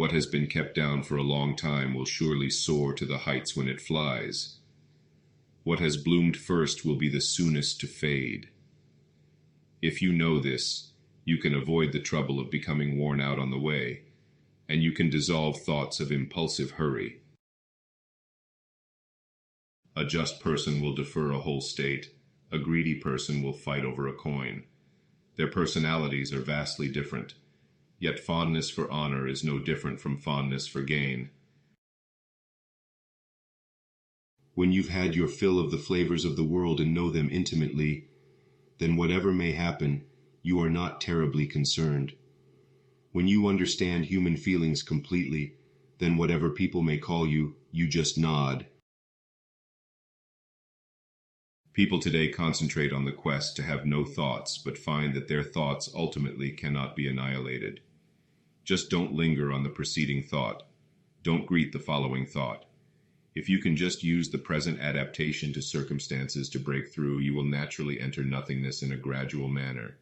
What has been kept down for a long time will surely soar to the heights when it flies. What has bloomed first will be the soonest to fade. If you know this, you can avoid the trouble of becoming worn out on the way, and you can dissolve thoughts of impulsive hurry. A just person will defer a whole state. A greedy person will fight over a coin. Their personalities are vastly different, yet fondness for honor is no different from fondness for gain. When you've had your fill of the flavors of the world and know them intimately, then whatever may happen, you are not terribly concerned. When you understand human feelings completely, then whatever people may call you, you just nod. People today concentrate on the quest to have no thoughts, but find that their thoughts ultimately cannot be annihilated. Just don't linger on the preceding thought. Don't greet the following thought. If you can just use the present adaptation to circumstances to break through, you will naturally enter nothingness in a gradual manner.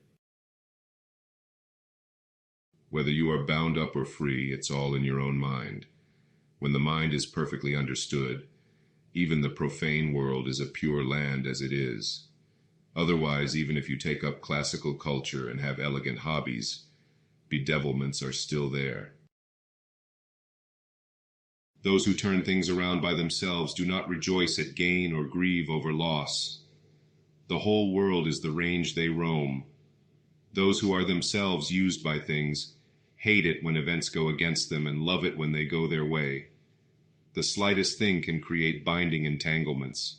Whether you are bound up or free, it's all in your own mind. When the mind is perfectly understood, even the profane world is a pure land as it is. Otherwise, even if you take up classical culture and have elegant hobbies, bedevilments are still there. Those who turn things around by themselves do not rejoice at gain or grieve over loss. The whole world is the range they roam. Those who are themselves used by things hate it when events go against them and love it when they go their way. The slightest thing can create binding entanglements.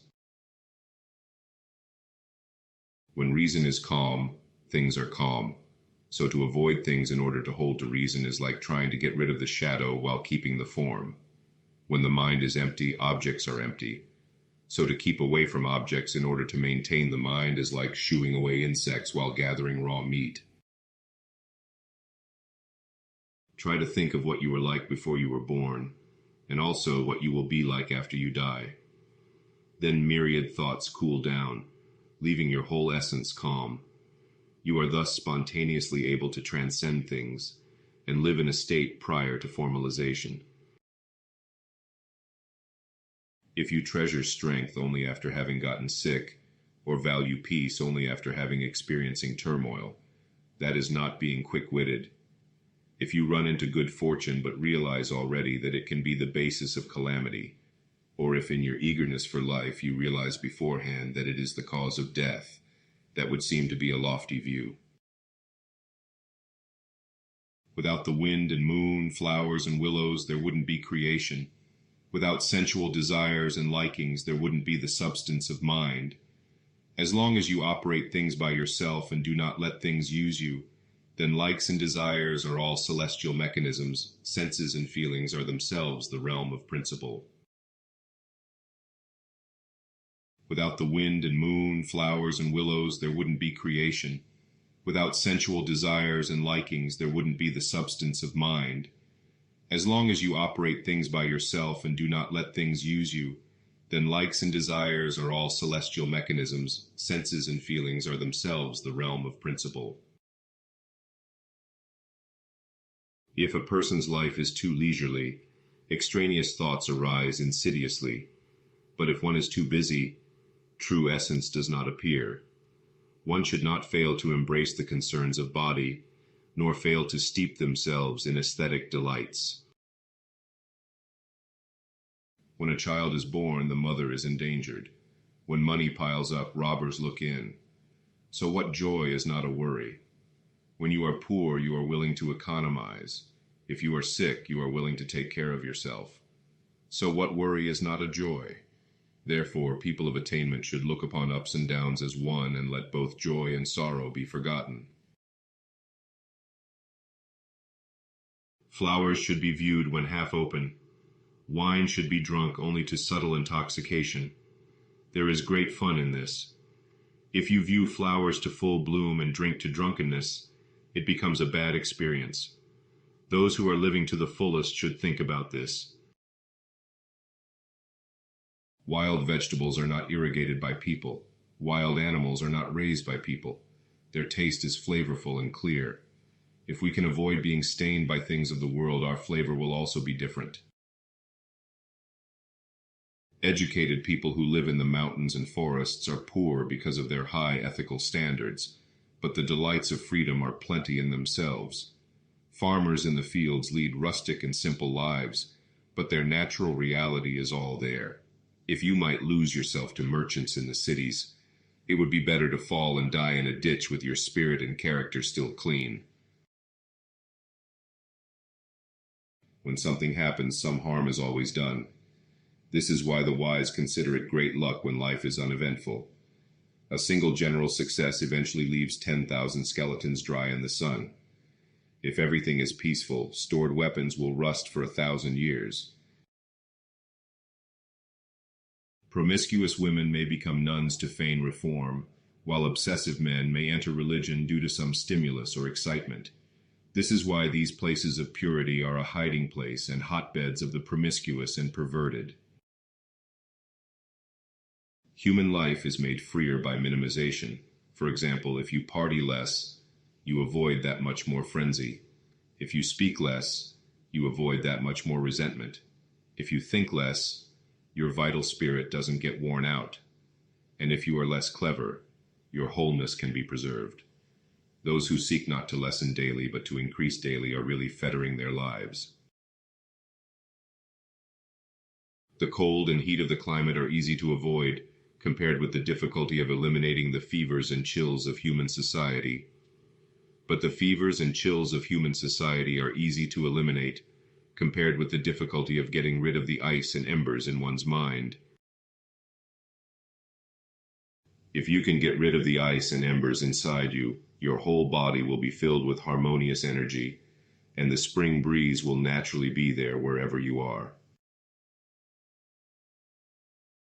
When reason is calm, things are calm. So to avoid things in order to hold to reason is like trying to get rid of the shadow while keeping the form. When the mind is empty, objects are empty. So to keep away from objects in order to maintain the mind is like shooing away insects while gathering raw meat. Try to think of what you were like before you were born, and also what you will be like after you die. Then myriad thoughts cool down, leaving your whole essence calm. You are thus spontaneously able to transcend things and live in a state prior to formalization. If you treasure strength only after having gotten sick, or value peace only after having experiencing turmoil, that is not being quick-witted. If you run into good fortune but realize already that it can be the basis of calamity, or if in your eagerness for life you realize beforehand that it is the cause of death, that would seem to be a lofty view. Without the wind and moon, flowers and willows, there wouldn't be creation. Without sensual desires and likings, there wouldn't be the substance of mind. As long as you operate things by yourself and do not let things use you, then likes and desires are all celestial mechanisms, senses and feelings are themselves the realm of principle. Without the wind and moon, flowers and willows, there wouldn't be creation. Without sensual desires and likings, there wouldn't be the substance of mind. As long as you operate things by yourself and do not let things use you, then likes and desires are all celestial mechanisms, senses and feelings are themselves the realm of principle. If a person's life is too leisurely, extraneous thoughts arise insidiously. But if one is too busy, true essence does not appear. One should not fail to embrace the concerns of body, nor fail to steep themselves in aesthetic delights. When a child is born, the mother is endangered. When money piles up, robbers look in. So what joy is not a worry? When you are poor, you are willing to economize. If you are sick, you are willing to take care of yourself. So what worry is not a joy? Therefore, people of attainment should look upon ups and downs as one and let both joy and sorrow be forgotten. Flowers should be viewed when half open. Wine should be drunk only to subtle intoxication. There is great fun in this. If you view flowers to full bloom and drink to drunkenness, it becomes a bad experience. Those who are living to the fullest should think about this. Wild vegetables are not irrigated by people. Wild animals are not raised by people. Their taste is flavorful and clear. If we can avoid being stained by things of the world, our flavor will also be different. Educated people who live in the mountains and forests are poor because of their high ethical standards, but the delights of freedom are plenty in themselves. Farmers in the fields lead rustic and simple lives, but their natural reality is all there. If you might lose yourself to merchants in the cities, it would be better to fall and die in a ditch with your spirit and character still clean. When something happens, some harm is always done. This is why the wise consider it great luck when life is uneventful. A single general success eventually leaves 10,000 skeletons dry in the sun. If everything is peaceful, stored weapons will rust for 1,000 years. Promiscuous women may become nuns to feign reform, while obsessive men may enter religion due to some stimulus or excitement. This is why these places of purity are a hiding place and hotbeds of the promiscuous and perverted. Human life is made freer by minimization. For example, if you party less, you avoid that much more frenzy. If you speak less, you avoid that much more resentment. If you think less, your vital spirit doesn't get worn out. And if you are less clever, your wholeness can be preserved. Those who seek not to lessen daily but to increase daily are really fettering their lives. The cold and heat of the climate are easy to avoid, compared with the difficulty of eliminating the fevers and chills of human society. But the fevers and chills of human society are easy to eliminate, compared with the difficulty of getting rid of the ice and embers in one's mind. If you can get rid of the ice and embers inside you, your whole body will be filled with harmonious energy, and the spring breeze will naturally be there wherever you are.